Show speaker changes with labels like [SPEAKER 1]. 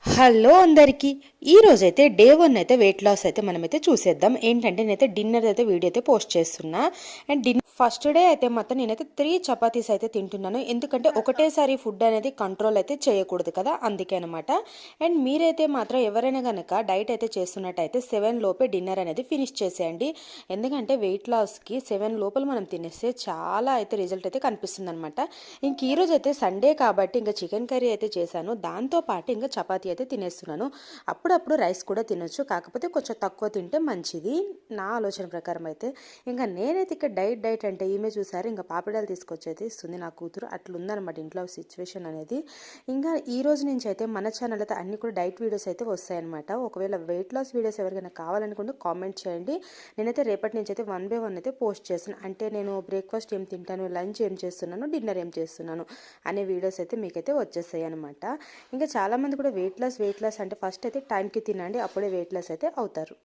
[SPEAKER 1] Hello అందరికీ ఈ రోజైతే డే 1 అయితే వెయిట్ లాస్ అయితే మనమైతే చూసేద్దాం. ఏంటంటే నేనైతే డిన్నర్ అయితే వీడియో అయితే పోస్ట్ చేస్తున్నా. అండ్ డిన్నర్ ఫస్ట్ డే అయితే మాత్రం నేనైతే 3 చపాతీస్ అయితే తింటున్నాను. ఎందుకంటే ఒకటేసారి ఫుడ్ అనేది కంట్రోల్ అయితే చేయకూడదు కదా, అందుకే అనమాట. అండ్ మీరైతే మాత్రం ఎవరైనా కనుక డైట్ అయితే చేస్తున్నట్టయితే 7 లోపే డిన్నర్ అనేది ఫినిష్ చేసేయండి. ఎందుకంటే వెయిట్ లాస్కి 7 లోపల మనం తినేస్తే చాలా అయితే రిజల్ట్ అయితే కనిపిస్తుంది అనమాట. ఇంక ఈరోజు అయితే సండే కాబట్టి ఇంకా చికెన్ కర్రీ అయితే చేశాను. దాంతోపాటు ఇంకా చపాతీ అయితే తినేస్తున్నాను. అప్పుడప్పుడు రైస్ కూడా తినొచ్చు, కాకపోతే కొంచెం తక్కువ తింటే మంచిది నా ఆలోచన ప్రకారం అయితే. ఇంకా నేనైతే ఇక్కడ డైట్ అంటే ఈమె చూసారు, ఇంకా పాపిడాలు తీసుకొచ్చి అయితే ఇస్తుంది నా కూతురు. అట్లుందనమాట ఇంట్లో సిచ్యువేషన్ అనేది. ఇంకా ఈ రోజు నుంచి అయితే మన ఛానల్ అయితే అన్ని కూడా డైట్ వీడియోస్ అయితే వస్తాయన్నమాట. ఒకవేళ వెయిట్ లాస్ వీడియోస్ ఎవరికైనా కావాలనుకుంటే కామెంట్ చేయండి. నేనైతే రేపటి నుంచి అయితే 1 by 1 అయితే పోస్ట్ చేస్తాను. అంటే నేను బ్రేక్ఫాస్ట్ ఏం తింటాను, లంచ్ ఏం చేస్తున్నాను, డిన్నర్ ఏం చేస్తున్నాను అనే వీడియోస్ అయితే మీకైతే వచ్చేస్తాయి అనమాట. ఇంకా చాలామంది కూడా వెయిట్ లాస్ అంటే ఫస్ట్ అయితే టైంకి తినండి, అప్పుడే వెయిట్ లాస్ అయితే అవుతారు.